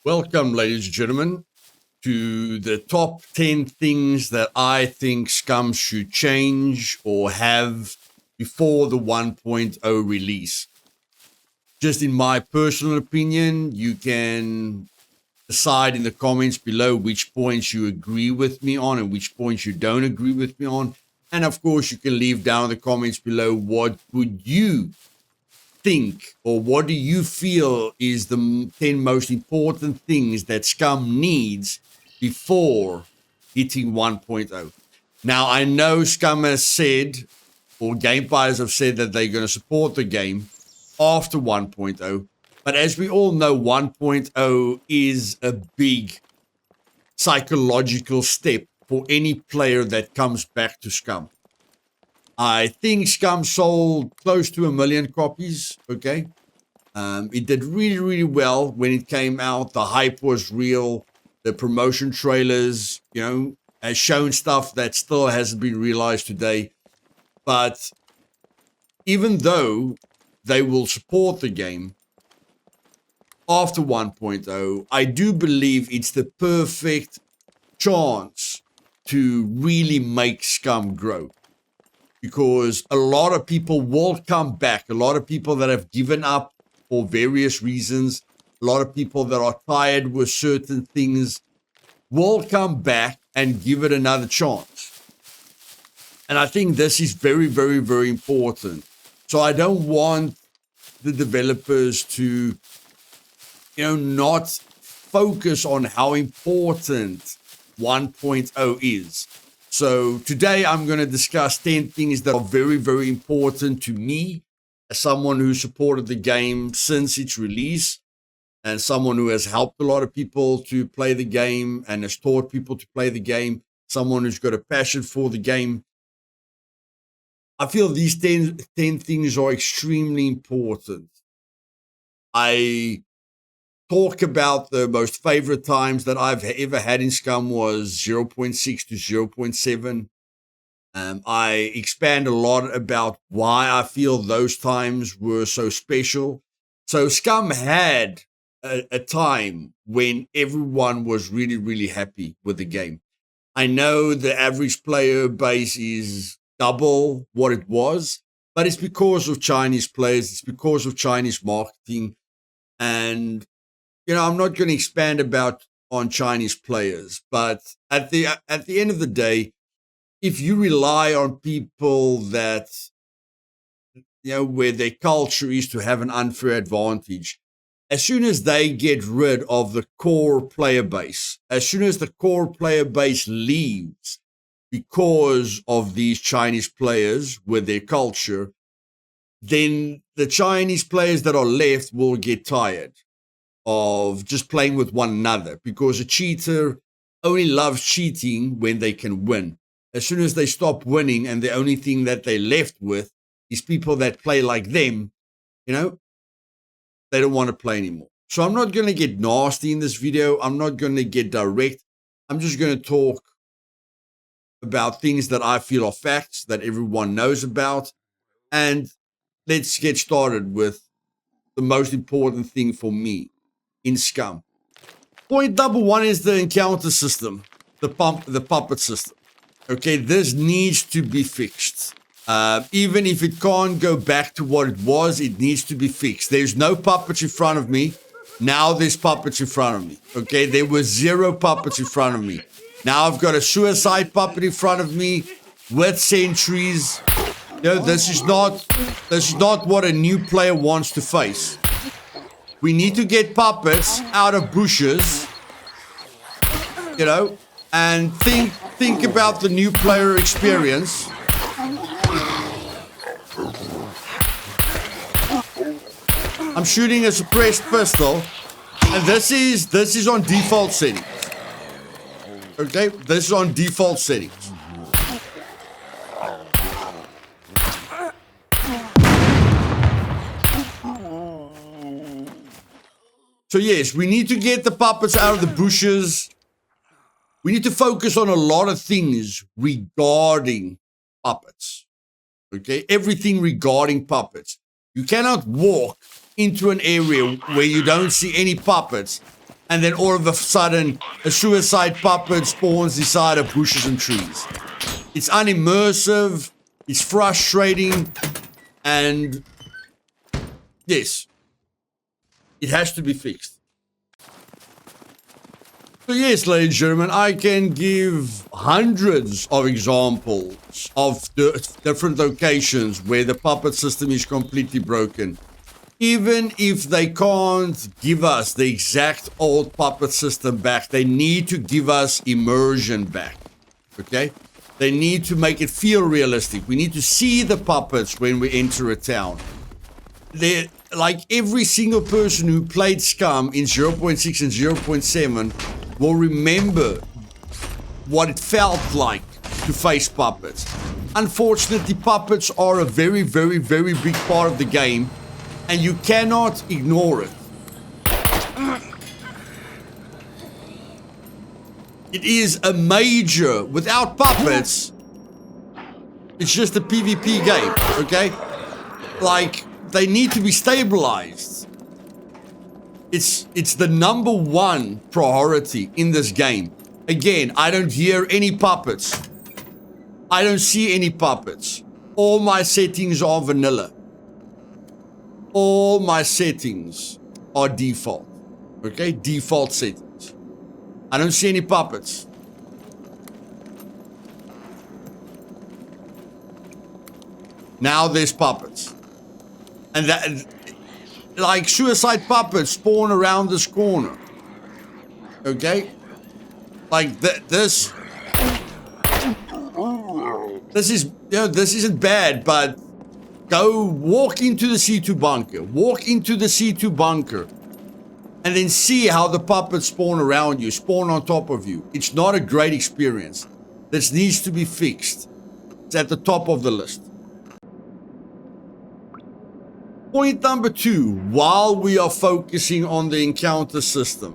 Welcome, ladies and gentlemen, to the top 10 things that I think Scum should change or have before the 1.0 release. Just in my personal opinion, you can decide in the comments below which points you agree with me on and which points you don't agree with me on. And of course, you can leave down in the comments below what would you think or what do you feel is the 10 most important things that Scum needs before hitting 1.0. Now, I know Scum has said, or game buyers have said, that they're going to support the game after 1.0, but as we all know, 1.0 is a big psychological step for any player that comes back to Scum. I think Scum sold close to 1 million copies, okay? It did really, really well when it came out. The hype was real. The promotion trailers, has shown stuff that still hasn't been realized today. But even though they will support the game after 1.0, I do believe it's the perfect chance to really make Scum grow. Because a lot of people will come back. A lot of people that have given up for various reasons, a lot of people that are tired with certain things will come back and give it another chance. And I think this is very, very, very important. So I don't want the developers to, not focus on how important 1.0 is. So today I'm going to discuss 10 things that are very, very important to me as someone who supported the game since its release and someone who has helped a lot of people to play the game and has taught people to play the game, someone who's got a passion for the game. I feel these 10 things are extremely important. I talk about the most favorite times that I've ever had in Scum was 0.6 to 0.7. I expand a lot about why I feel those times were so special. So Scum had a time when everyone was really, really happy with the game. I know the average player base is double what it was, but it's because of Chinese players. It's because of Chinese marketing. And I'm not going to expand on Chinese players, but at the end of the day, if you rely on people that, where their culture is to have an unfair advantage, as soon as they get rid of the core player base, as soon as the core player base leaves because of these Chinese players with their culture, then the Chinese players that are left will get tired of just playing with one another, because a cheater only loves cheating when they can win. As soon as they stop winning and the only thing that they're left with is people that play like them, they don't want to play anymore. So I'm not going to get nasty in this video. I'm not going to get direct. I'm just going to talk about things that I feel are facts that everyone knows about. And let's get started with the most important thing for me in Scum. Point number one is the encounter system, the puppet system. Okay, this needs to be fixed. Even if it can't go back to what it was, it needs to be fixed. There's no puppets in front of me. Now there's puppets in front of me. Okay, there were 0 puppets in front of me. Now I've got a suicide puppet in front of me with sentries. This is not what a new player wants to face. We need to get puppets out of bushes, and think about the new player experience. I'm shooting a suppressed pistol, and this is on default settings. Okay, this is on default settings. So yes, we need to get the puppets out of the bushes. We need to focus on a lot of things regarding puppets. Okay, everything regarding puppets. You cannot walk into an area where you don't see any puppets and then all of a sudden a suicide puppet spawns inside of bushes and trees. It's unimmersive, it's frustrating, and yes, it has to be fixed. So yes, ladies and gentlemen, I can give hundreds of examples of different locations where the puppet system is completely broken. Even if they can't give us the exact old puppet system back, they need to give us immersion back, okay? They need to make it feel realistic. We need to see the puppets when we enter a town. Like every single person who played Scum in 0.6 and 0.7 will remember what it felt like to face puppets. Unfortunately, puppets are a very, very, very big part of the game, and you cannot ignore it. It is a major, without puppets, it's just a PvP game, okay? Like, they need to be stabilized. It's the #1 priority in this game. Again, I don't hear any puppets. I don't see any puppets. All my settings are vanilla. All my settings are default. Okay? Default settings. I don't see any puppets. Now there's puppets. And that, like, suicide puppets spawn around this corner. Okay? Like, this is, you know, this isn't bad, but go walk into the C2 bunker. Walk into the C2 bunker. And then see how the puppets spawn around you, spawn on top of you. It's not a great experience. This needs to be fixed. It's at the top of the list. Point number 2, while we are focusing on the encounter system,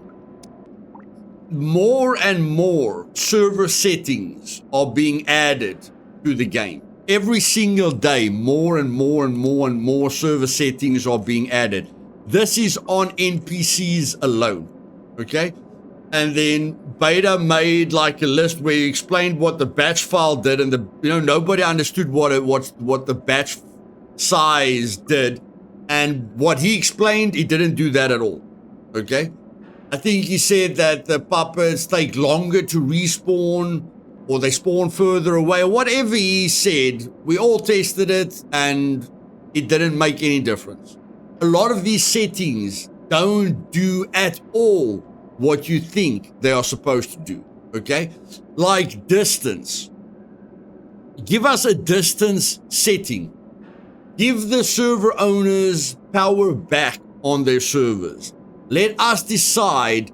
more and more server settings are being added to the game. Every single day, more and more and more and more server settings are being added. This is on NPCs alone, okay? And then Beta made like a list where he explained what the batch file did, and nobody understood what the batch size did. And what he explained, he didn't do that at all, okay? I think he said that the puppets take longer to respawn, or they spawn further away, or whatever he said. We all tested it, and it didn't make any difference. A lot of these settings don't do at all what you think they are supposed to do, okay? Like distance. Give us a distance setting. Give the server owners power back on their servers. Let us decide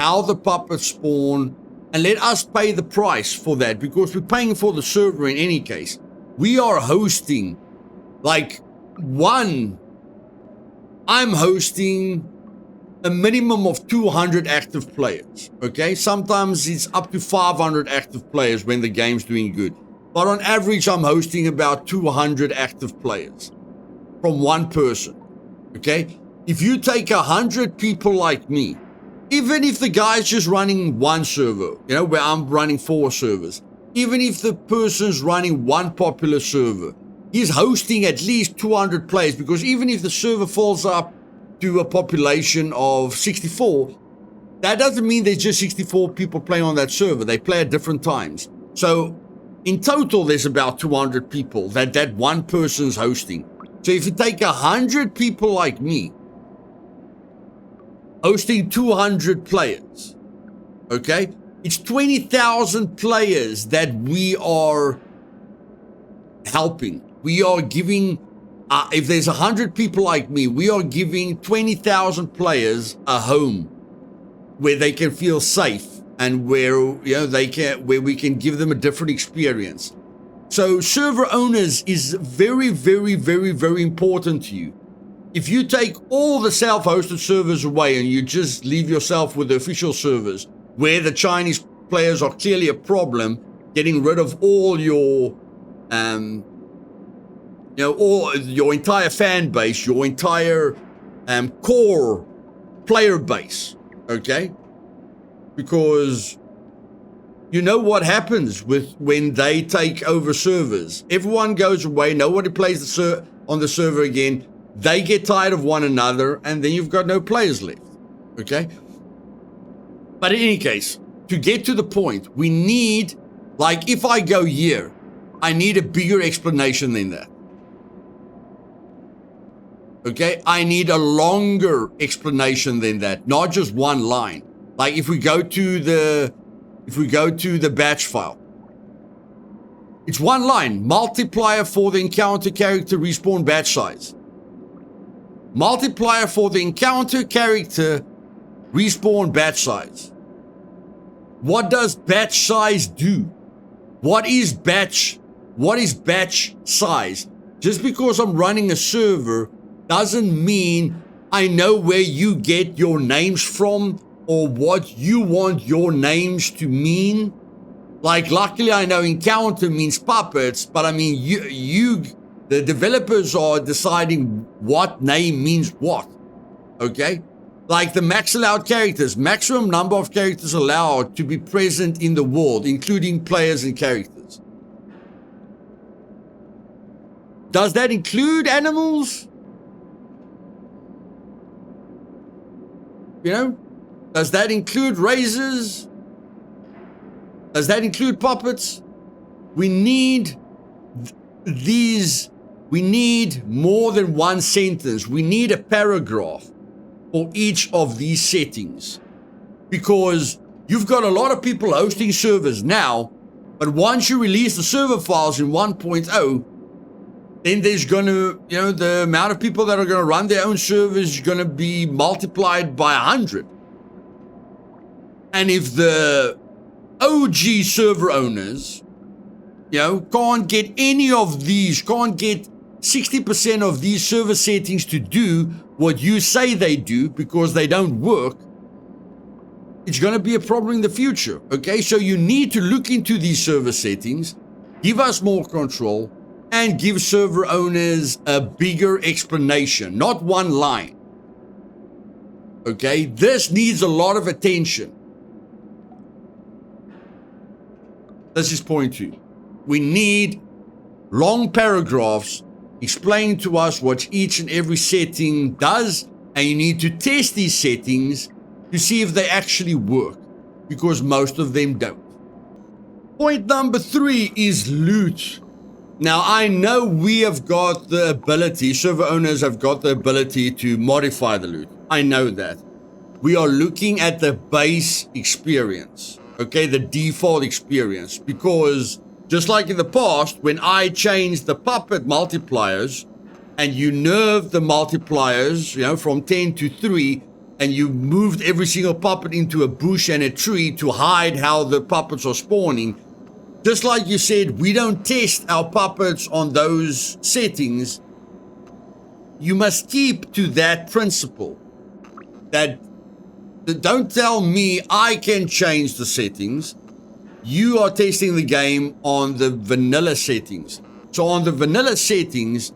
how the puppets spawn, and let us pay the price for that, because we're paying for the server in any case. We are hosting, like, I'm hosting a minimum of 200 active players, okay? Sometimes it's up to 500 active players when the game's doing good. But on average, I'm hosting about 200 active players from one person, okay? If you take 100 people like me, even if the guy's just running one server, where I'm running 4 servers, even if the person's running one popular server, he's hosting at least 200 players, because even if the server falls up to a population of 64, that doesn't mean there's just 64 people playing on that server. They play at different times. So in total, there's about 200 people that one person's hosting. So if you take 100 people like me, hosting 200 players, okay? It's 20,000 players that we are helping. We are giving, if there's 100 people like me, we are giving 20,000 players a home where they can feel safe, and where where we can give them a different experience. So server owners is very, very, very, very important to you. If you take all the self-hosted servers away and you just leave yourself with the official servers, where the Chinese players are clearly a problem, getting rid of all your all your entire fan base, your entire core player base, okay? because you know what happens when they take over servers. Everyone goes away. Nobody plays on the server again. They get tired of one another, and then you've got no players left. Okay? But in any case, to get to the point, we need, like, if I go here, I need a bigger explanation than that. Okay? I need a longer explanation than that, not just one line. Like, if we go to the batch file, it's one line: multiplier for the encounter character respawn batch size. Multiplier for the encounter character respawn batch size. What does batch size do? What is batch size? Just because I'm running a server doesn't mean I know where you get your names from or what you want your names to mean. Like, luckily I know encounter means puppets, but I mean, the developers are deciding what name means what, okay? Like the max allowed characters, maximum number of characters allowed to be present in the world, including players and characters. Does that include animals? You know? Does that include razors? Does that include puppets? We need we need more than one sentence. We need a paragraph for each of these settings. Because you've got a lot of people hosting servers now, but once you release the server files in 1.0, then there's going to, you know, the amount of people that are going to run their own servers is going to be multiplied by 100. And if the OG server owners, you know, can't get any of these, can't get 60% of these server settings to do what you say they do because they don't work, it's going to be a problem in the future, okay? So you need to look into these server settings, give us more control, and give server owners a bigger explanation, not one line, okay? This needs a lot of attention. This is point 2. We need long paragraphs explaining to us what each and every setting does, and you need to test these settings to see if they actually work, because most of them don't. Point number 3 is loot. Now, I know we have got the ability, server owners have got the ability to modify the loot. I know that. We are looking at the base experience. Okay, the default experience, because just like in the past, when I changed the puppet multipliers and you nerfed the multipliers, you know, from 10 to 3, and you moved every single puppet into a bush and a tree to hide how the puppets are spawning, just like you said, we don't test our puppets on those settings. You must keep to that principle. That don't tell me I can change the settings. You are testing the game on the vanilla settings. So on the vanilla settings,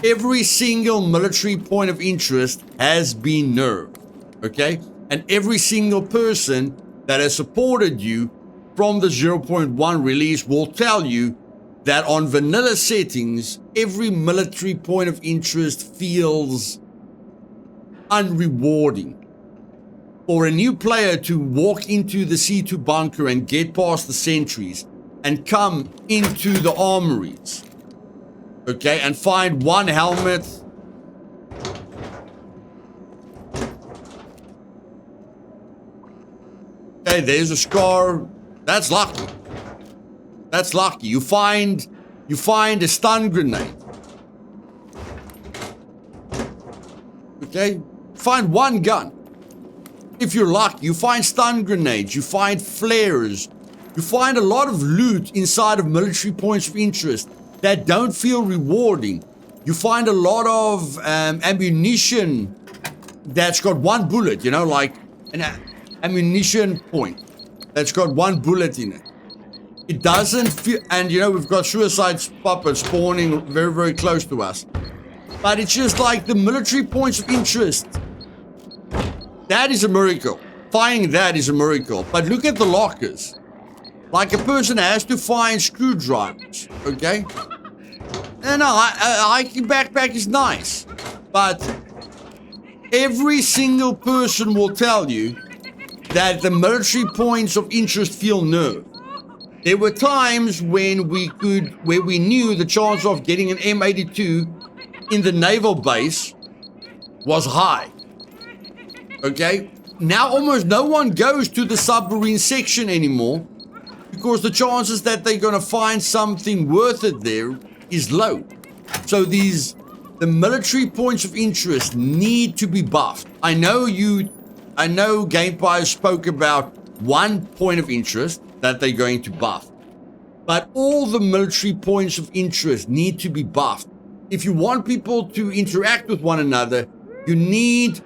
every single military point of interest has been nerfed, okay? And every single person that has supported you from the 0.1 release will tell you that on vanilla settings, every military point of interest feels unrewarding. For a new player to walk into the C2 bunker and get past the sentries and come into the armories, okay, and find one helmet, okay, there's a scar, that's lucky. That's lucky. You find a stun grenade, okay, find one gun. If you're lucky, you find stun grenades, you find flares, you find a lot of loot inside of military points of interest that don't feel rewarding. You find a lot of ammunition that's got one bullet, you know, like an ammunition point that's got one bullet in it. It doesn't feel, and you know, we've got suicide puppets spawning very, very close to us. But it's just like the military points of interest. That is a miracle. finding that is a miracle. But look at the lockers. Like a person has to find screwdrivers, okay? And a hiking backpack is nice, but every single person will tell you that the military points of interest feel nerve. There were times when where we knew the chance of getting an M82 in the naval base was high. Okay? Now almost no one goes to the submarine section anymore because the chances that they're going to find something worth it there is low. So the military points of interest need to be buffed. I know Gamepire spoke about one point of interest that they're going to buff, but all the military points of interest need to be buffed. If you want people to interact with one another, you need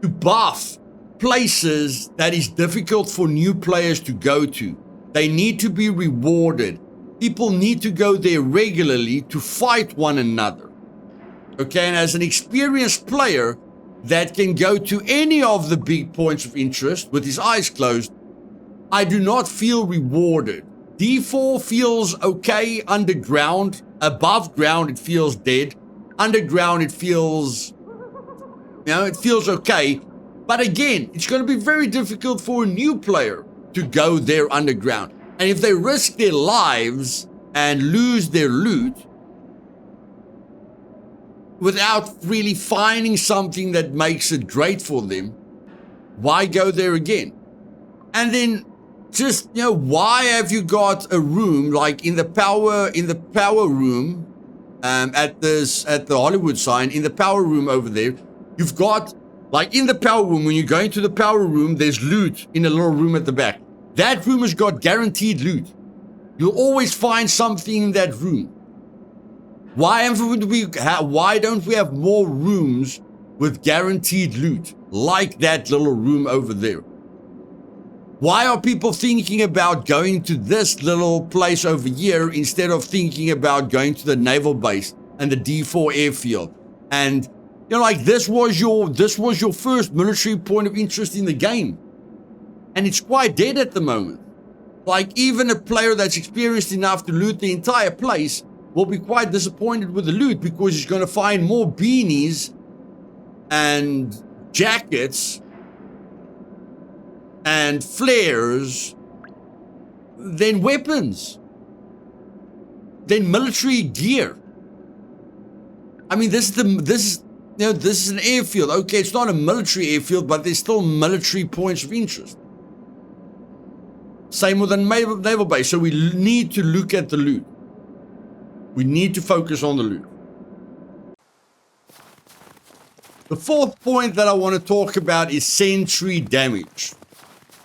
to buff places that is difficult for new players to go to. They need to be rewarded. People need to go there regularly to fight one another. Okay, and as an experienced player that can go to any of the big points of interest with his eyes closed, I do not feel rewarded. D4 feels okay underground. Above ground, it feels dead. Underground, it feels, it feels okay. But again, it's going to be very difficult for a new player to go there underground. And if they risk their lives and lose their loot without really finding something that makes it great for them, why go there again? And then just, why have you got a room like in the power room at the Hollywood sign, in the power room over there, you've got, like in the power room, when you're going to the power room, there's loot in a little room at the back. That room has got guaranteed loot. You'll always find something in that room. Why don't we have more rooms with guaranteed loot, like that little room over there? Why are people thinking about going to this little place over here instead of thinking about going to the naval base and the D4 airfield? And this was your first military point of interest in the game, and it's quite dead at the moment. Like even a player that's experienced enough to loot the entire place will be quite disappointed with the loot because he's going to find more beanies and jackets and flares than weapons, than military gear. I mean, this is an airfield. Okay, it's not a military airfield, but there's still military points of interest. Same with a naval base. So we need to look at the loot. We need to focus on the loot. The fourth point that I want to talk about is sentry damage.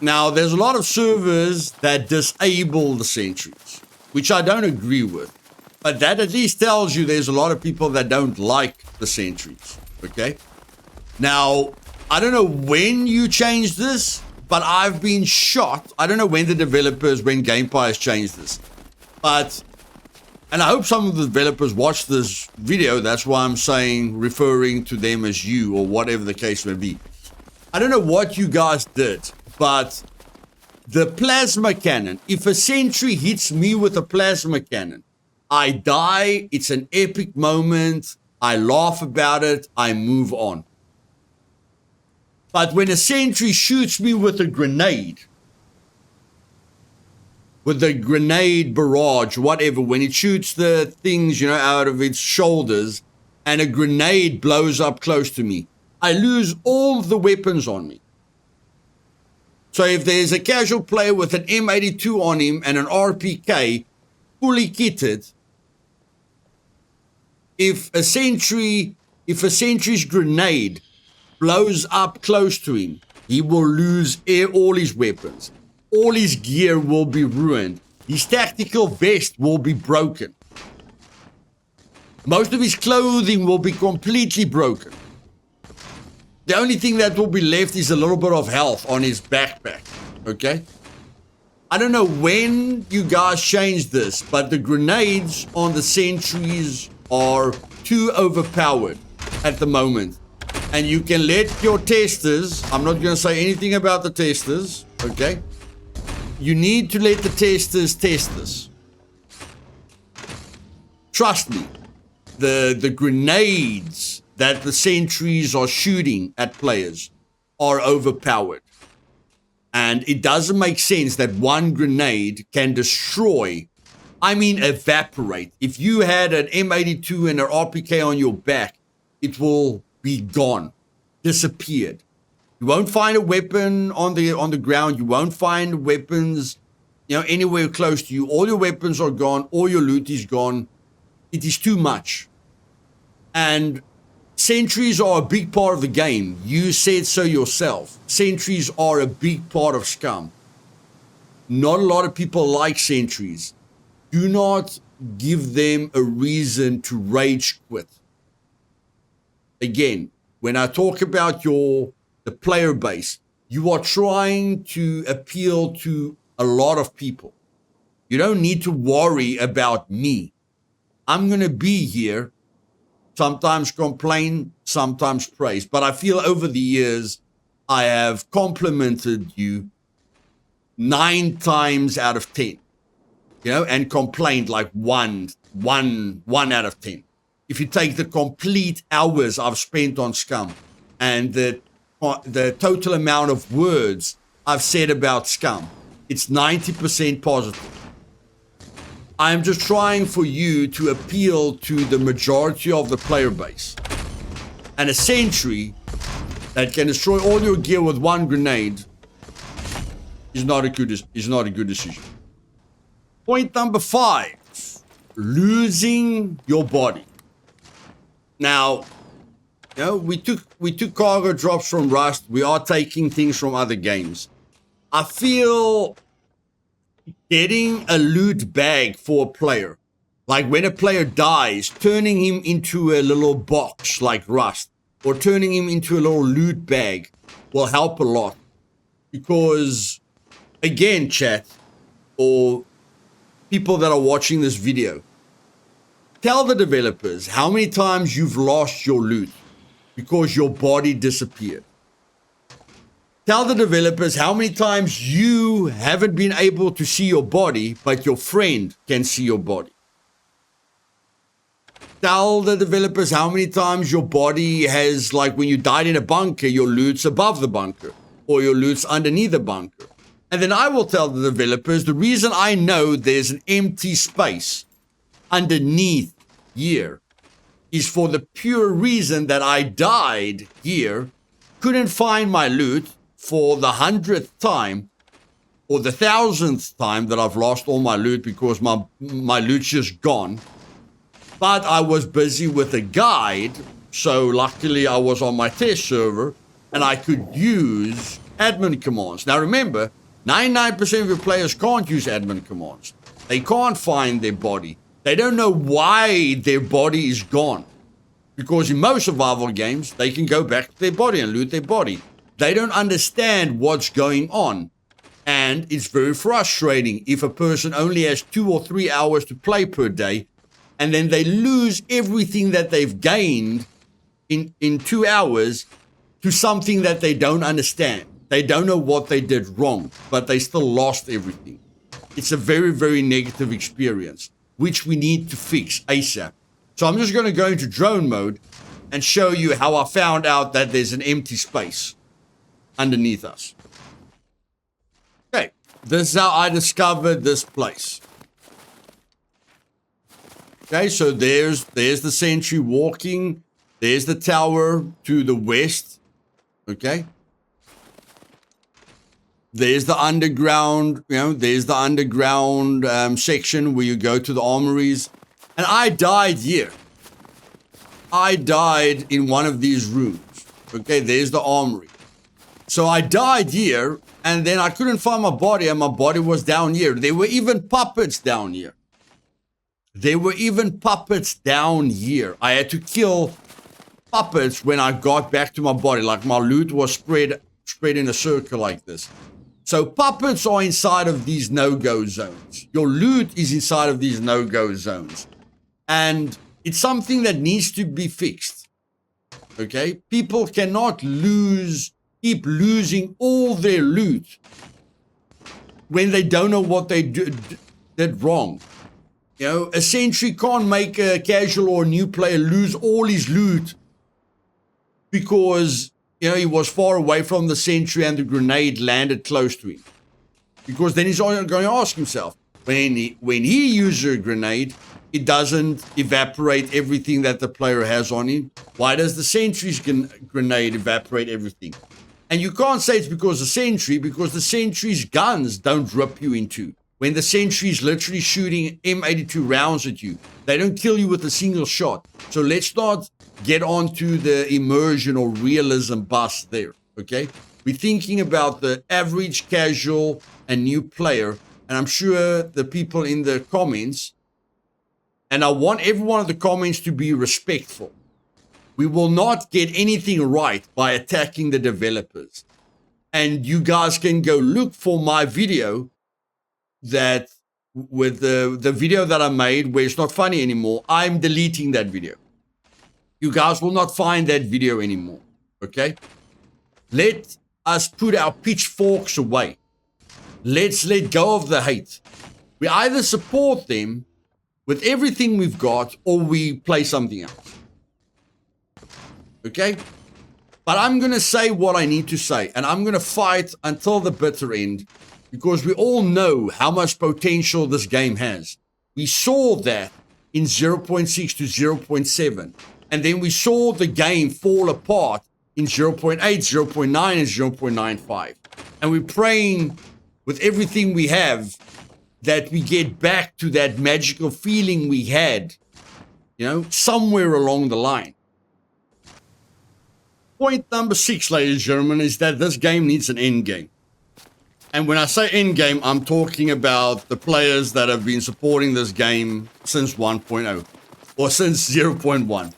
Now, there's a lot of servers that disable the sentries, which I don't agree with. But that at least tells you there's a lot of people that don't like the sentries, okay? Now, I don't know when you changed this, but I've been shocked. I don't know when Gamepire has changed this. And I hope some of the developers watch this video. That's why I'm referring to them as you or whatever the case may be. I don't know what you guys did, but the plasma cannon, if a sentry hits me with a plasma cannon, I die. It's an epic moment. I laugh about it. I move on. But when a sentry shoots me with a grenade, with the grenade barrage, whatever, when it shoots the things, out of its shoulders, and a grenade blows up close to me, I lose all the weapons on me. So if there's a casual player with an M82 on him and an RPK, fully kitted, if a sentry's grenade blows up close to him, he will lose all his weapons. All his gear will be ruined. His tactical vest will be broken. Most of his clothing will be completely broken. The only thing that will be left is a little bit of health on his backpack, okay? I don't know when you guys changed this, but the grenades on the sentries are too overpowered at the moment. And you can let your testers, I'm not going to say anything about the testers, okay? You need to let the testers test this. Trust me, the grenades that the sentries are shooting at players are overpowered. And it doesn't make sense that one grenade can destroy, I mean evaporate. If you had an M82 and an RPK on your back, it will be gone, disappeared. You won't find a weapon on the ground. You won't find weapons, anywhere close to you. All your weapons are gone. All your loot is gone. It is too much. And sentries are a big part of the game. You said so yourself. Sentries are a big part of Scum. Not a lot of people like sentries. Do not give them a reason to rage quit. Again, when I talk about the player base, you are trying to appeal to a lot of people. You don't need to worry about me. I'm going to be here, sometimes complain, sometimes praise. But I feel over the years, I have complimented you 9 times out of 10, and complained like one out of 10. If you take the complete hours I've spent on Scum and the total amount of words I've said about Scum, it's 90% positive. I'm just trying for you to appeal to the majority of the player base. And a sentry that can destroy all your gear with one grenade is not a good decision. Point number 5, losing your body. Now, we took cargo drops from Rust. We are taking things from other games. I feel getting a loot bag for a player, like when a player dies, turning him into a little box like Rust, or turning him into a little loot bag will help a lot. Because, again, chat, or people that are watching this video, tell the developers how many times you've lost your loot because your body disappeared. Tell the developers how many times you haven't been able to see your body, but your friend can see your body. Tell the developers how many times your body has, like when you died in a bunker, your loot's above the bunker, or your loot's underneath the bunker. And then I will tell the developers the reason I know there's an empty space underneath here is for the pure reason that I died here, couldn't find my loot for the 100th time or the 1,000th time that I've lost all my loot because my loot's just gone. But I was busy with a guide, so luckily I was on my test server and I could use admin commands. Now remember, 99% of your players can't use admin commands. They can't find their body. They don't know why their body is gone. Because in most survival games, they can go back to their body and loot their body. They don't understand what's going on. And it's very frustrating if a person only has 2 or 3 hours to play per day, and then they lose everything that they've gained in 2 hours to something that they don't understand. They don't know what they did wrong, but they still lost everything. It's a very, very negative experience, which we need to fix ASAP. So I'm just going to go into drone mode and show you how I found out that there's an empty space underneath us. Okay, this is how I discovered this place. Okay, so there's the sentry walking. There's the tower to the west. Okay. There's the underground, there's the underground section where you go to the armories. And I died here. I died in one of these rooms. Okay, there's the armory. So I died here, and then I couldn't find my body, and my body was down here. There were even puppets down here. I had to kill puppets when I got back to my body. Like my loot was spread in a circle like this. So puppets are inside of these no-go zones. Your loot is inside of these no-go zones. And it's something that needs to be fixed. Okay? People cannot keep losing all their loot when they don't know what they did wrong. You know, a sentry can't make a casual or a new player lose all his loot because, you know, he was far away from the sentry and the grenade landed close to him. Because then he's going to ask himself, when he uses a grenade, it doesn't evaporate everything that the player has on him. Why does the sentry's grenade evaporate everything? And you can't say it's because because the sentry's guns don't rip you in two. When the sentry's literally shooting M82 rounds at you, they don't kill you with a single shot. So let's not get onto the immersion or realism bus there, okay? We're thinking about the average casual and new player, and I'm sure the people in the comments, and I want every one of the comments to be respectful. We will not get anything right by attacking the developers. And you guys can go look for my video that with the video that I made where it's not funny anymore. I'm deleting that video. You guys will not find that video anymore. Okay? Let us put our pitchforks away. Let's let go of the hate. We either support them with everything we've got or we play something else. Okay? But I'm going to say what I need to say, and I'm going to fight until the bitter end, because we all know how much potential this game has. We saw that in 0.6 to 0.7, and then we saw the game fall apart in 0.8, 0.9, and 0.95. And we're praying with everything we have that we get back to that magical feeling we had, you know, somewhere along the line. Point number 6, ladies and gentlemen, is that this game needs an end game. And when I say end game, I'm talking about the players that have been supporting this game since 1.0 or since 0.1.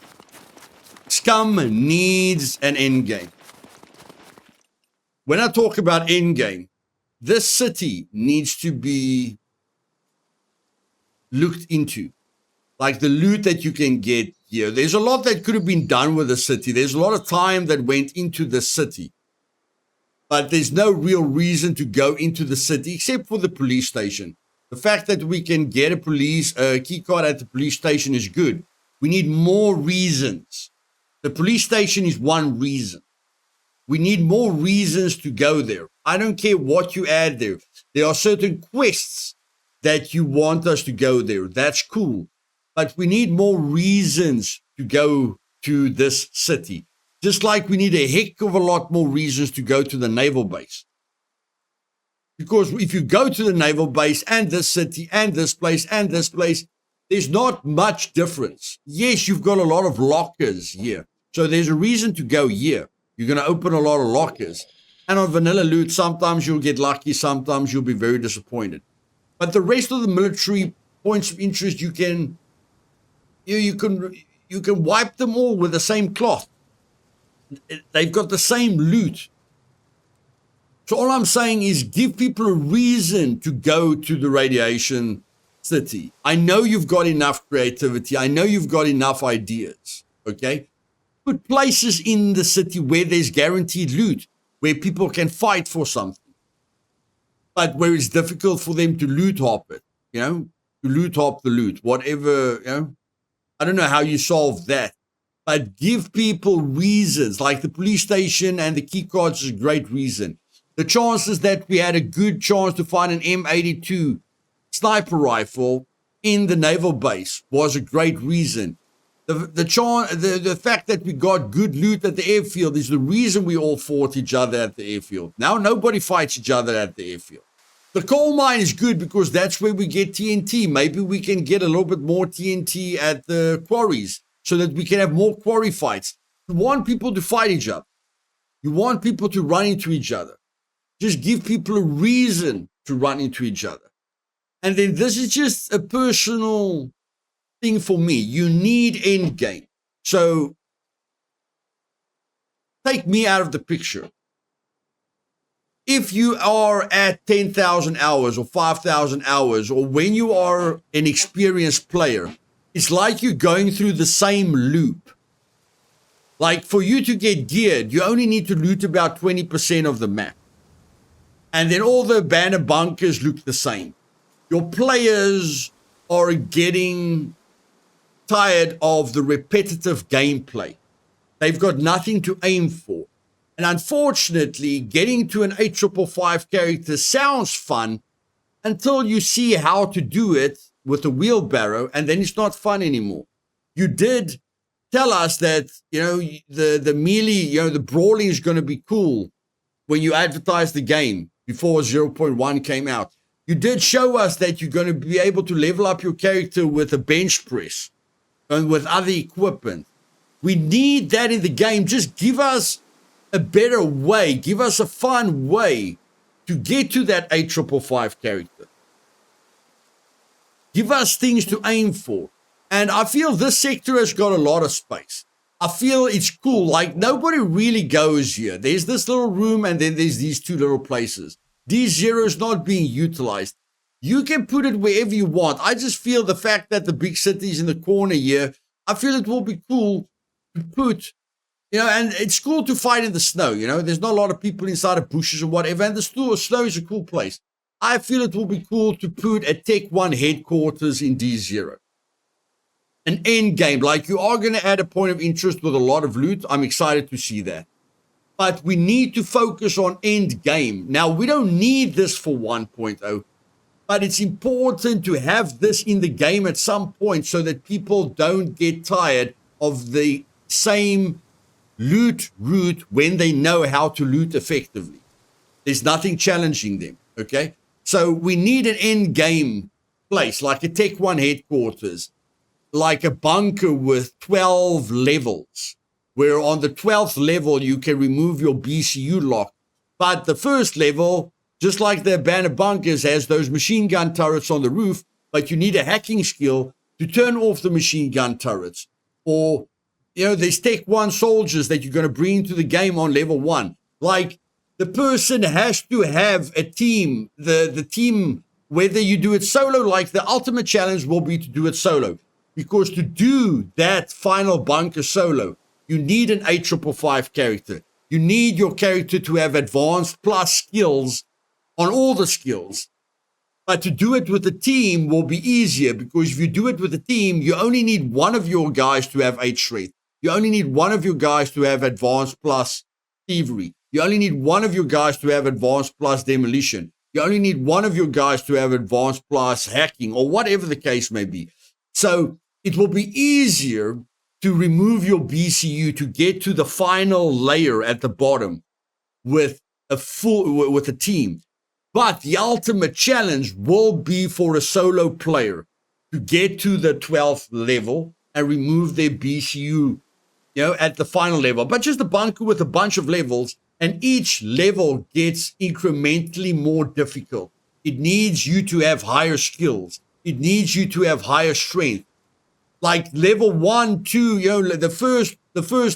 Scum needs an end game. When I talk about end game, this city needs to be looked into. Like the loot that you can get here. There's a lot that could have been done with the city. There's a lot of time that went into the city. But there's no real reason to go into the city except for the police station. The fact that we can get a key card at the police station is good. We need more reasons. The police station is one reason. We need more reasons to go there. I don't care what you add there. There are certain quests that you want us to go there. That's cool. But we need more reasons to go to this city. Just like we need a heck of a lot more reasons to go to the naval base. Because if you go to the naval base and this city and this place and this place, there's not much difference. Yes, you've got a lot of lockers here. So there's a reason to go here. You're going to open a lot of lockers. And on vanilla loot, sometimes you'll get lucky, sometimes you'll be very disappointed. But the rest of the military points of interest, you can wipe them all with the same cloth. They've got the same loot. So all I'm saying is give people a reason to go to the radiation city. I know you've got enough creativity. I know you've got enough ideas. Okay? Put places in the city where there's guaranteed loot, where people can fight for something. But where it's difficult for them to loot hop it, you know, to loot hop the loot, whatever, you know. I don't know how you solve that, but give people reasons, like the police station and the key cards is a great reason. The chances that we had a good chance to find an M82 sniper rifle in the naval base was a great reason. The fact that we got good loot at the airfield is the reason we all fought each other at the airfield. Now nobody fights each other at the airfield. The coal mine is good because that's where we get TNT. Maybe we can get a little bit more TNT at the quarries so that we can have more quarry fights. You want people to fight each other. You want people to run into each other. Just give people a reason to run into each other. And then this is just a personal thing for me. You need end game. So take me out of the picture. If you are at 10,000 hours or 5,000 hours, or when you are an experienced player, it's like you're going through the same loop. Like, for you to get geared, you only need to loot about 20% of the map. And then all the abandoned bunkers look the same. Your players are getting tired of the repetitive gameplay. They've got nothing to aim for. And unfortunately, getting to an 8555 character sounds fun until you see how to do it with a wheelbarrow, and then it's not fun anymore. You did tell us that, the melee, the brawling is going to be cool when you advertised the game before 0.1 came out. You did show us that you're going to be able to level up your character with a bench press and with other equipment. We need that in the game. Just give us a better way. Give us a fun way to get to that 8555 character. Give us things to aim for. And I feel this sector has got a lot of space. I feel it's cool. Like, nobody really goes here. There's this little room, and then there's these two little places. D0 is not being utilized. You can put it wherever you want. I just feel the fact that the big city is in the corner here, I feel it will be cool to put, and it's cool to fight in the snow. There's not a lot of people inside of bushes or whatever, and the snow is a cool place. I feel it will be cool to put a Tech 1 headquarters in D0. An end game, like you are going to add a point of interest with a lot of loot. I'm excited to see that. But we need to focus on end game. Now, we don't need this for 1.0, but it's important to have this in the game at some point so that people don't get tired of the same loot route when they know how to loot effectively. There's nothing challenging them, okay? So we need an end game place, like a Tech 1 headquarters, like a bunker with 12 levels, where on the 12th level, you can remove your BCU lock. But the first level, just like the abandoned bunkers, has those machine gun turrets on the roof, but you need a hacking skill to turn off the machine gun turrets. Or, there's Tech 1 soldiers that you're going to bring into the game on level 1. Like, the person has to have a team. The team, whether you do it solo, like the ultimate challenge will be to do it solo. Because to do that final bunker solo, you need an 8555 character. You need your character to have advanced plus skills on all the skills. But to do it with a team will be easier, because if you do it with a team, you only need one of your guys to have 8 strength. You only need one of your guys to have advanced plus thievery. You only need one of your guys to have advanced plus demolition. You only need one of your guys to have advanced plus hacking, or whatever the case may be. So it will be easier to remove your BCU to get to the final layer at the bottom with a team. But the ultimate challenge will be for a solo player to get to the 12th level and remove their BCU, at the final level. But just a bunker with a bunch of levels, and each level gets incrementally more difficult. It needs you to have higher skills. It needs you to have higher strength. Like level 1, 2, the first,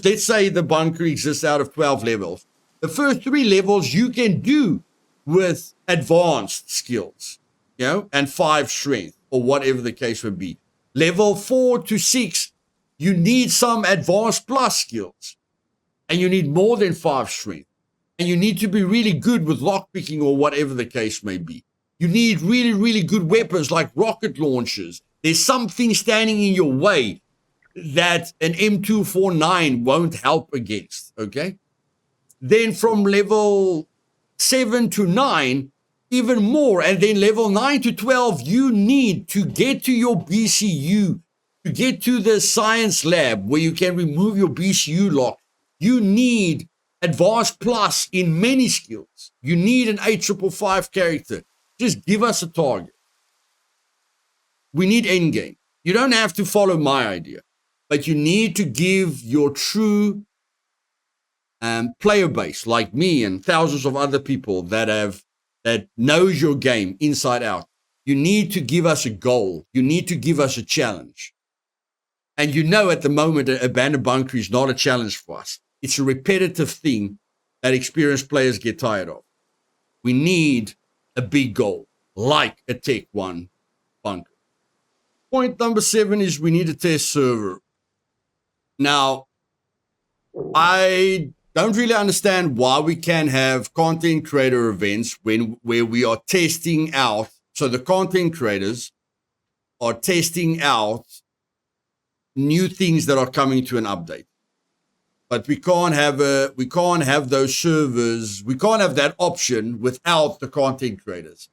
let's say the bunker exists out of 12 levels. The first 3 levels you can do with advanced skills, and 5 strength, or whatever the case would be. Level 4 to 6, you need some advanced plus skills, and you need more than 5 strength. And you need to be really good with lockpicking, or whatever the case may be. You need really, really good weapons like rocket launchers. There's something standing in your way that an M249 won't help against, okay? Then from level 7 to 9, even more. And then level 9 to 12, you need to get to your BCU, to get to the science lab where you can remove your BCU lock. You need advanced plus in many skills. You need an 8555 character. Just give us a target. We need endgame. You don't have to follow my idea, but you need to give your true player base, like me and thousands of other people that knows your game inside out. You need to give us a goal. You need to give us a challenge. And at the moment, abandoned bunker is not a challenge for us. It's a repetitive thing that experienced players get tired of. We need a big goal, like a Tech 1 bunker. Point number 7 is we need a test server. Now, I don't really understand why we can have content creator events where we are testing out. So the content creators are testing out new things that are coming to an update. But we can't have those servers. We can't have that option without the content creators.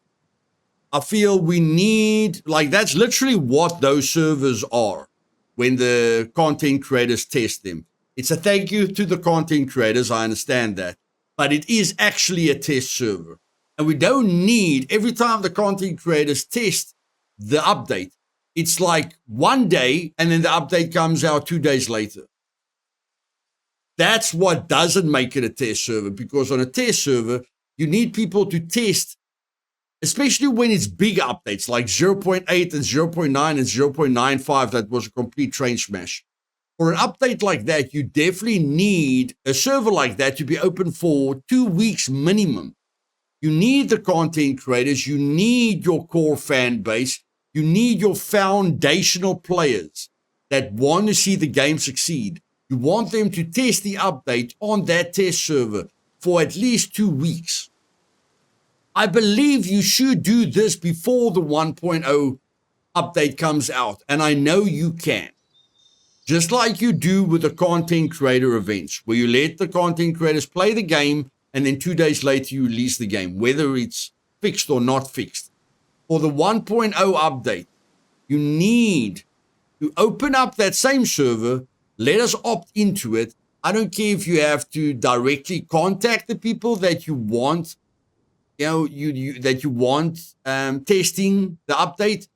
I feel we need, like, that's literally what those servers are when the content creators test them. It's a thank you to the content creators. I understand that, but it is actually a test server, and we don't need every time the content creators test the update. It's like one day and then the update comes out 2 days later. That's what doesn't make it a test server, because on a test server, you need people to test, especially when it's big updates like 0.8 and 0.9 and 0.95. That was a complete train smash. For an update like that, you definitely need a server like that to be open for 2 weeks minimum. You need the content creators. You need your core fan base. You need your foundational players that want to see the game succeed. You want them to test the update on that test server for at least 2 weeks. I believe you should do this before the 1.0 update comes out, and I know you can. Just like you do with the content creator events, where you let the content creators play the game, and then 2 days later you release the game, whether it's fixed or not fixed. For the 1.0 update, you need to open up that same server, let us opt into it. I don't care if you have to directly contact the people that you want, that you want testing the update.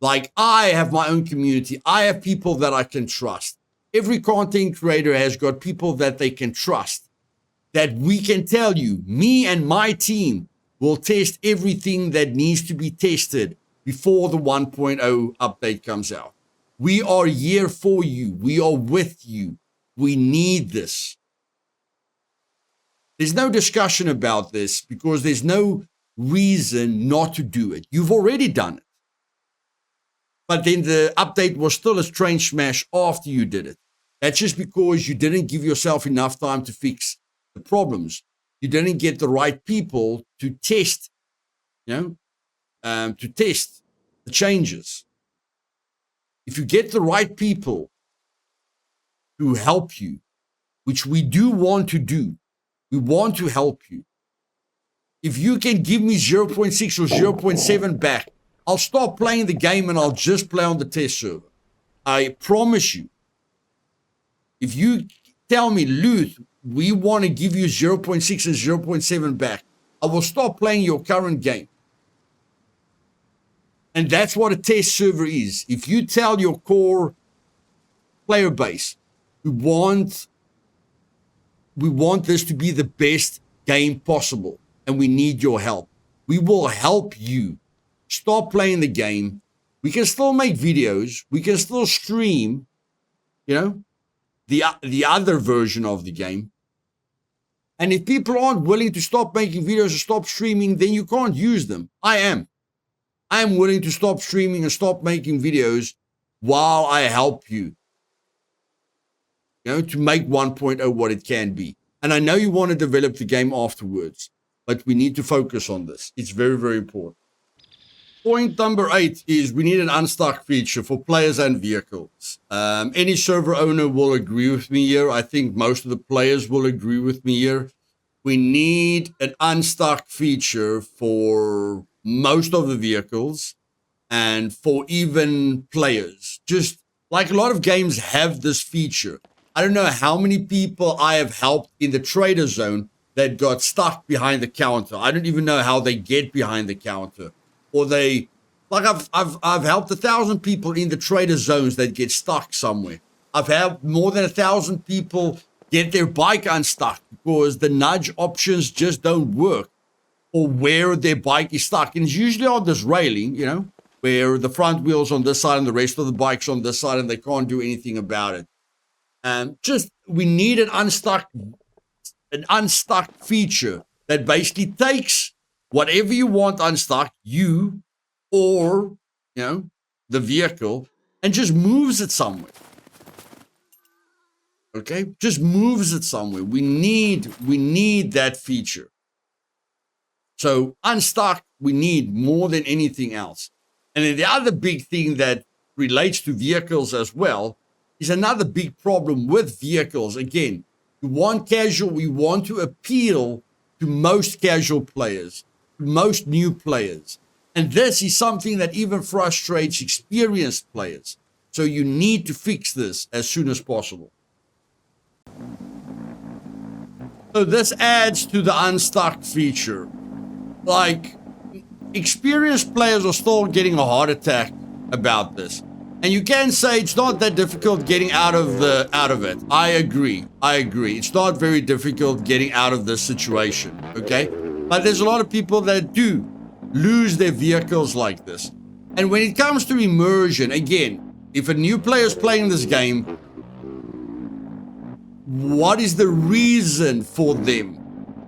Like, I have my own community. I have people that I can trust. Every content creator has got people that they can trust, that we can tell you, me and my team will test everything that needs to be tested before the 1.0 update comes out. We are here for you. We are with you. We need this. There's no discussion about this because there's no reason not to do it. You've already done it. But then the update was still a train smash after you did it. That's just because you didn't give yourself enough time to fix the problems. You didn't get the right people to test, to test the changes. If you get the right people to help you, which we do want to do, we want to help you. If you can give me 0.6 or 0.7 back, I'll stop playing the game and I'll just play on the test server. I promise you. If you tell me, Luth, we want to give you 0.6 and 0.7 back, I will stop playing your current game. And that's what a test server is. If you tell your core player base, we want this to be the best game possible, and we need your help, we will help you. Stop playing the game. We can still make videos. We can still stream, the other version of the game. And if people aren't willing to stop making videos or stop streaming, then you can't use them. I am willing to stop streaming and stop making videos while I help you, to make 1.0 what it can be. And I know you want to develop the game afterwards, but we need to focus on this. It's very, very important. Point number 8 is we need an unstuck feature for players and vehicles. Any server owner will agree with me here. I think most of the players will agree with me here. We need an unstuck feature for most of the vehicles and for even players. Just like a lot of games have this feature. I don't know how many people I have helped in the trader zone that got stuck behind the counter. I don't even know how they get behind the counter. Or I've helped 1,000 people in the trader zones that get stuck somewhere. I've had more than 1,000 people get their bike unstuck because the nudge options just don't work, or where their bike is stuck. And it's usually on this railing, where the front wheel's on this side and the rest of the bike's on this side, and they can't do anything about it. We need an unstuck feature that basically takes whatever you want unstuck, you or, the vehicle, and just moves it somewhere. Okay, just moves it somewhere. We need that feature. So unstuck, we need more than anything else. And then the other big thing that relates to vehicles as well is another big problem with vehicles. Again, we want to appeal to most casual players, to most new players. And this is something that even frustrates experienced players. So you need to fix this as soon as possible. So this adds to the unstuck feature. Like, experienced players are still getting a heart attack about this. And you can say it's not that difficult getting out of it. I agree. It's not very difficult getting out of this situation, okay? But there's a lot of people that do lose their vehicles like this. And when it comes to immersion, again, if a new player is playing this game, what is the reason for them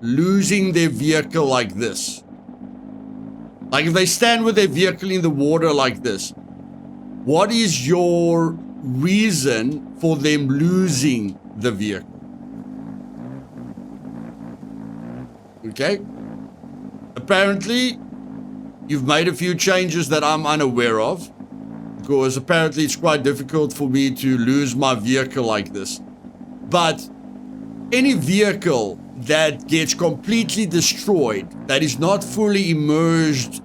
losing their vehicle like this? Like if they stand with their vehicle in the water like this, what is your reason for them losing the vehicle? Okay? Apparently, you've made a few changes that I'm unaware of, because apparently it's quite difficult for me to lose my vehicle like this. But any vehicle that gets completely destroyed, that is not fully immersed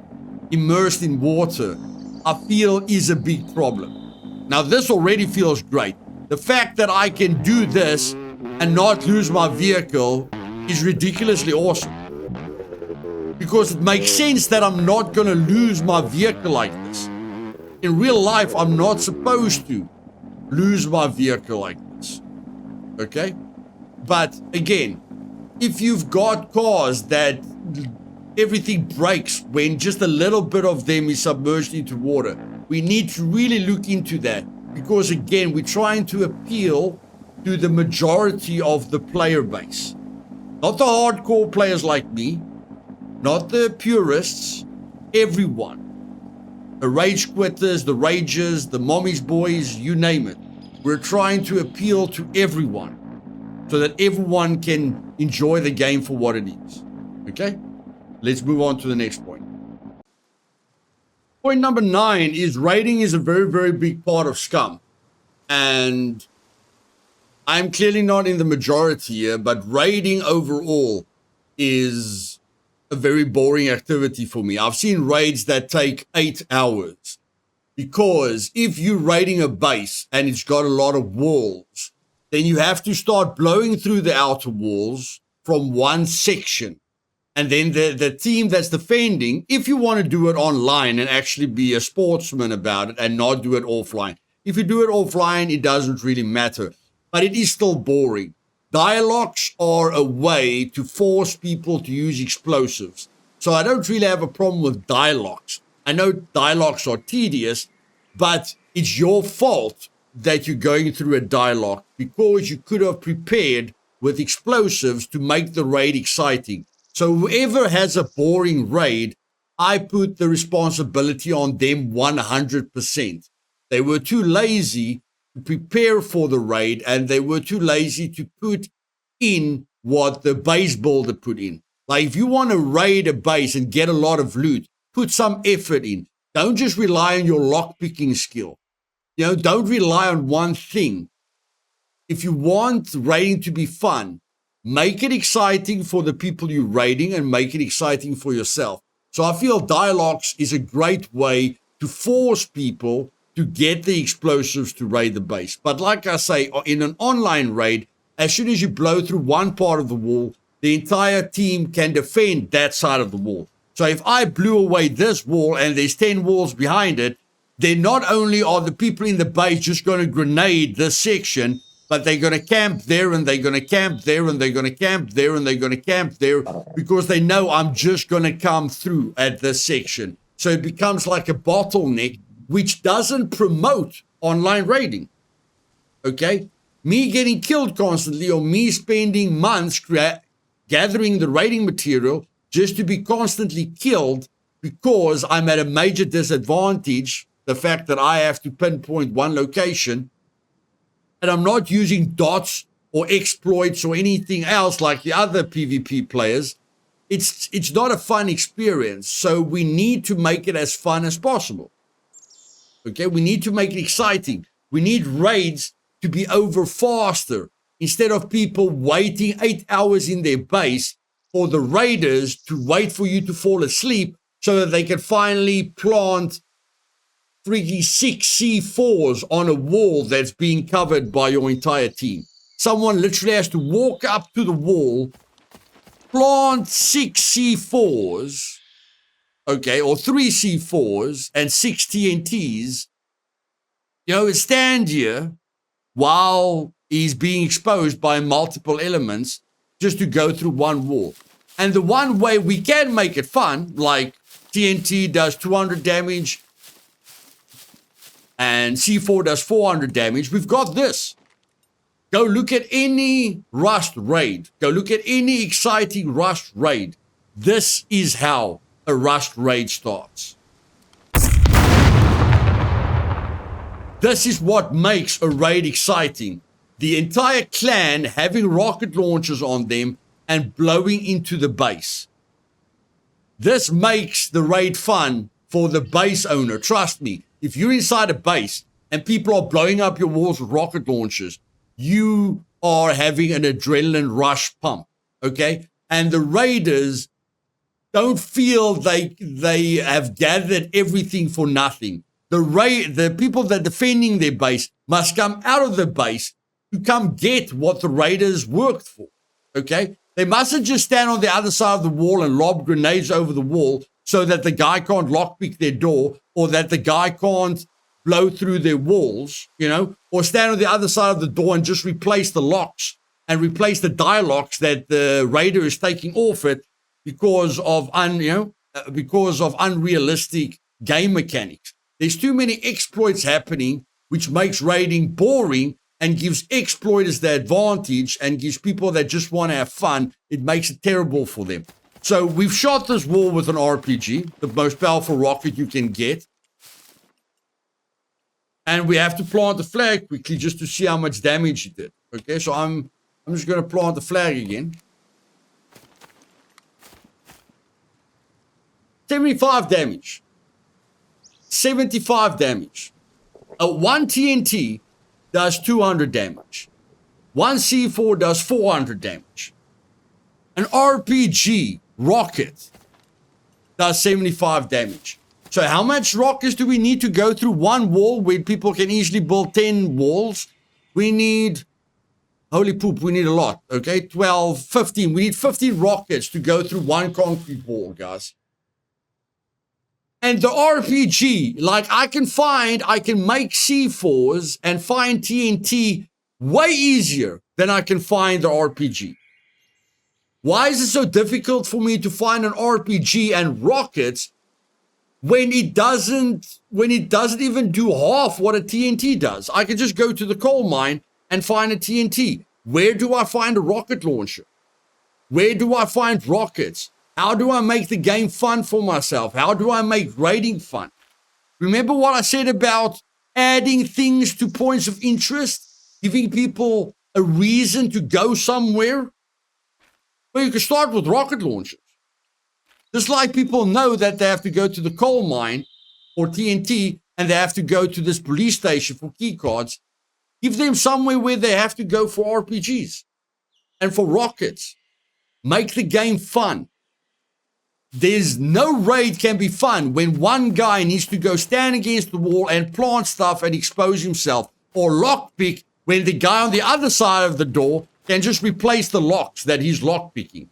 in water, I feel is a big problem. Now this already feels great. The fact that I can do this and not lose my vehicle is ridiculously awesome. Because it makes sense that I'm not going to lose my vehicle like this. In real life, I'm not supposed to lose my vehicle like this. Okay? But again, if you've got cars that everything breaks when just a little bit of them is submerged into water, we need to really look into that. Because again, we're trying to appeal to the majority of the player base. Not the hardcore players like me, not the purists, everyone. The rage quitters, the ragers, the mommy's boys, you name it. We're trying to appeal to everyone so that everyone can enjoy the game for what it is. Okay? Let's move on to the next point. Point number 9 is raiding is a very, very big part of Scum. And I'm clearly not in the majority here, but raiding overall is a very boring activity for me. I've seen raids that take 8 hours. Because if you're raiding a base and it's got a lot of walls, then you have to start blowing through the outer walls from one section. And then the team that's defending, if you want to do it online and actually be a sportsman about it and not do it offline. If you do it offline, it doesn't really matter. But it is still boring. Dialogues are a way to force people to use explosives. So I don't really have a problem with dialogues. I know dialogues are tedious, but it's your fault that you're going through a dialogue because you could have prepared with explosives to make the raid exciting. So whoever has a boring raid, I put the responsibility on them 100%. They were too lazy to prepare for the raid, and they were too lazy to put in what the base builder put in. Like if you want to raid a base and get a lot of loot, put some effort in. Don't just rely on your lockpicking skill. You know, don't rely on one thing. If you want raiding to be fun, make it exciting for the people you're raiding and make it exciting for yourself. So I feel dialogues is a great way to force people to get the explosives to raid the base. But like I say, in an online raid, as soon as you blow through one part of the wall, the entire team can defend that side of the wall. So if I blew away this wall and there's 10 walls behind it, then not only are the people in the base just going to grenade this section, but they're going to camp there and they're going to camp there and they're going to camp there and they're going to camp there because they know I'm just going to come through at this section. So it becomes like a bottleneck, which doesn't promote online raiding. Okay? Me getting killed constantly or me spending months gathering the raiding material just to be constantly killed because I'm at a major disadvantage, the fact that I have to pinpoint one location, and I'm not using dots or exploits or anything else like the other PvP players, it's not a fun experience. So we need to make it as fun as possible. Okay, we need to make it exciting. We need raids to be over faster instead of people waiting 8 hours in their base for the raiders to wait for you to fall asleep so that they can finally plant 6 C4s on a wall that's being covered by your entire team. Someone literally has to walk up to the wall, plant 6 C4s, okay, or 3 C4s and 6 TNTs, stand here while he's being exposed by multiple elements just to go through one wall. And the one way we can make it fun, like TNT does 200 damage and C4 does 400 damage, we've got this. Go look at any Rust raid. Go look at any exciting Rust raid. This is how a Rust raid starts. This is what makes a raid exciting. The entire clan having rocket launchers on them and blowing into the base. This makes the raid fun for the base owner. Trust me, if you're inside a base and people are blowing up your walls with rocket launchers, you are having an adrenaline rush pump, okay? And the raiders don't feel they have gathered everything for nothing. The people that are defending their base must come out of the base to come get what the raiders worked for, okay? They mustn't just stand on the other side of the wall and lob grenades over the wall so that the guy can't lockpick their door or that the guy can't blow through their walls, or stand on the other side of the door and just replace the locks and replace the die locks that the raider is taking off it because of unrealistic game mechanics. There's too many exploits happening, which makes raiding boring and gives exploiters the advantage and gives people that just want to have fun, it makes it terrible for them. So we've shot this wall with an RPG, the most powerful rocket you can get. And we have to plant the flag quickly just to see how much damage it did. Okay, so I'm just going to plant the flag again. 75 damage. 75 damage. One TNT does 200 damage. One C4 does 400 damage. An RPG rocket does 75 damage. So how much rockets do we need to go through one wall where people can easily build 10 walls? We need, holy poop, we need a lot, okay? 12, 15. We need 15 rockets to go through one concrete wall, guys. And the RPG, like I can make C4s and find TNT way easier than I can find the RPG. Why is it so difficult for me to find an RPG and rockets when it doesn't even do half what a TNT does? I can just go to the coal mine and find a TNT. Where do I find a rocket launcher? Where do I find rockets? How do I make the game fun for myself? How do I make raiding fun? Remember what I said about adding things to points of interest? Giving people a reason to go somewhere? Well, you can start with rocket launchers. Just like people know that they have to go to the coal mine for TNT and they have to go to this police station for keycards, give them somewhere where they have to go for RPGs and for rockets. Make the game fun. There's no raid can be fun when one guy needs to go stand against the wall and plant stuff and expose himself, or lockpick when the guy on the other side of the door can just replace the locks that he's lockpicking.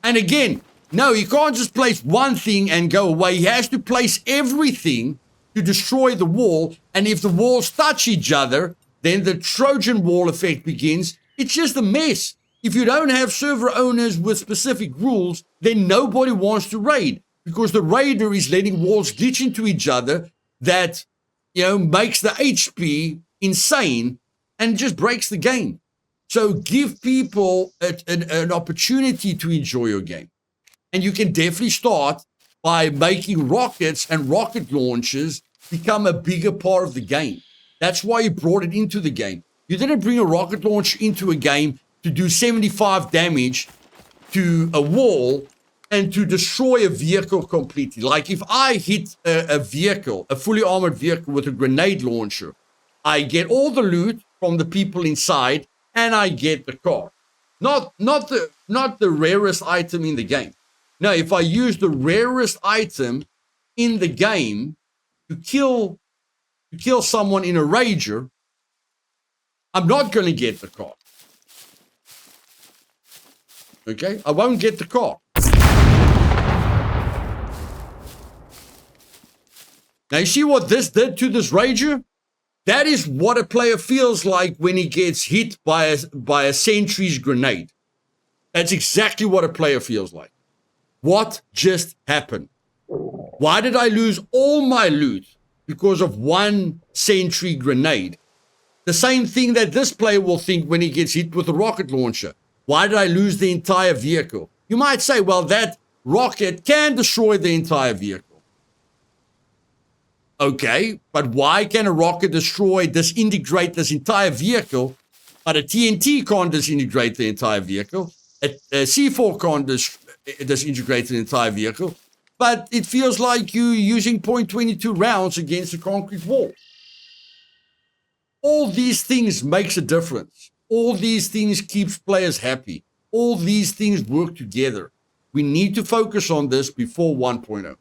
And again, no, he can't just place one thing and go away. He has to place everything to destroy the wall. And if the walls touch each other, then the Trojan wall effect begins. It's just a mess. If you don't have server owners with specific rules, then nobody wants to raid because the raider is letting walls glitch into each other that, makes the HP insane and just breaks the game. So give people an opportunity to enjoy your game. And you can definitely start by making rockets and rocket launchers become a bigger part of the game. That's why you brought it into the game. You didn't bring a rocket launcher into a game to do 75 damage to a wall and to destroy a vehicle completely. Like if I hit a vehicle, a fully armored vehicle with a grenade launcher, I get all the loot from the people inside and I get the car. Not the rarest item in the game. Now, if I use the rarest item in the game to kill someone in a rager, I'm not going to get the car. Okay? I won't get the car. Now, you see what this did to this rager? That is what a player feels like when he gets hit by a sentry's grenade. That's exactly what a player feels like. What just happened? Why did I lose all my loot because of one sentry grenade? The same thing that this player will think when he gets hit with a rocket launcher. Why did I lose the entire vehicle? You might say, well, that rocket can destroy the entire vehicle. Okay, but why can a rocket disintegrate this entire vehicle, but a TNT can't disintegrate the entire vehicle? A C4 can't disintegrate the entire vehicle, but it feels like you're using .22 rounds against a concrete wall. All these things makes a difference. All these things keeps players happy. All these things work together. We need to focus on this before 1.0.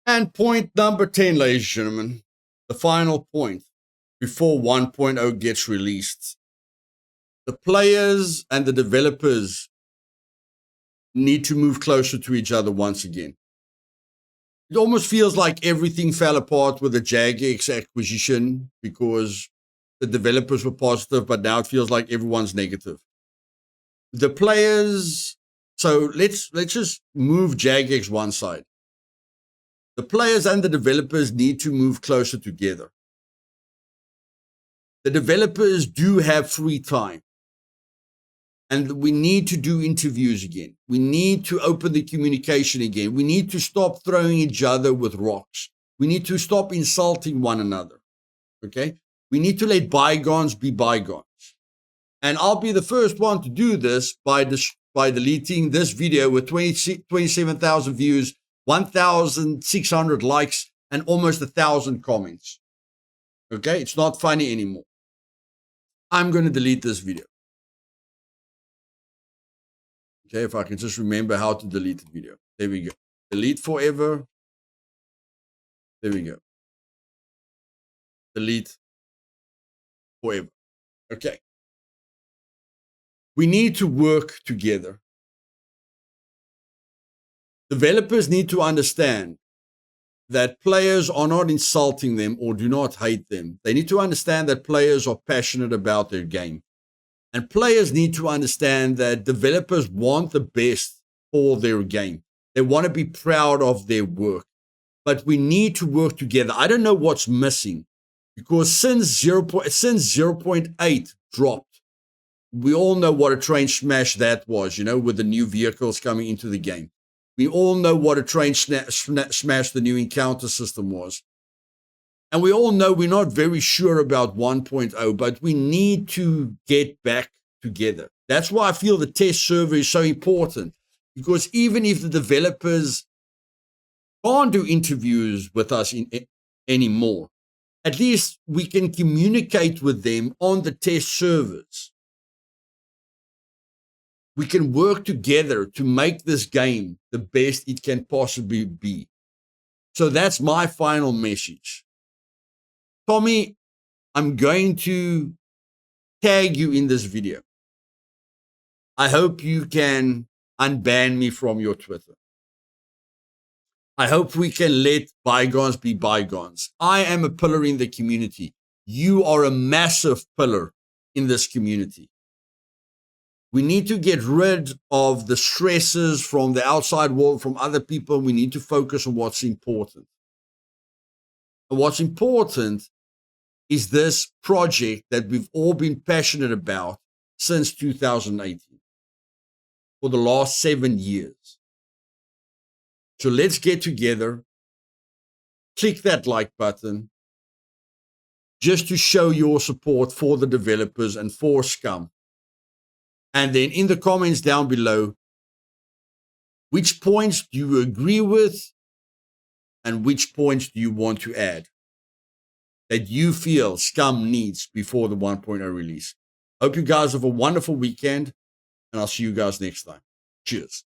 And point number 10, ladies and gentlemen, the final point before 1.0 gets released. The players and the developers need to move closer to each other once again. It almost feels like everything fell apart with the Jagex acquisition because the developers were positive, but now it feels like everyone's negative. The players, so let's just move Jagex one side. The players and the developers need to move closer together. The developers do have free time. And we need to do interviews again. We need to open the communication again. We need to stop throwing each other with rocks. We need to stop insulting one another. Okay? We need to let bygones be bygones. And I'll be the first one to do this by deleting this video with 27,000 views, 1,600 likes, and almost 1,000 comments. Okay? It's not funny anymore. I'm going to delete this video. Okay, if I can just remember how to delete the video. There we go. Delete forever. There we go. Delete forever. Okay. We need to work together. Developers need to understand that players are not insulting them or do not hate them. They need to understand that players are passionate about their game. And players need to understand that developers want the best for their game. They want to be proud of their work. But we need to work together. I don't know what's missing. Because since 0.8 dropped, we all know what a train smash that was, you know, with the new vehicles coming into the game. We all know what a train smash the new encounter system was. And we all know we're not very sure about 1.0, but we need to get back together. That's why I feel the test server is so important. Because even if the developers can't do interviews with us anymore, at least we can communicate with them on the test servers. We can work together to make this game the best it can possibly be. So that's my final message. Tommy, I'm going to tag you in this video. I hope you can unban me from your Twitter. I hope we can let bygones be bygones. I am a pillar in the community. You are a massive pillar in this community. We need to get rid of the stresses from the outside world, from other people. We need to focus on what's important. And what's important is this project that we've all been passionate about since 2018, for the last 7 years. So let's get together, click that like button, just to show your support for the developers and for Scum. And then in the comments down below, which points do you agree with and which points do you want to add that you feel Scum needs before the 1.0 release? Hope you guys have a wonderful weekend, and I'll see you guys next time. Cheers.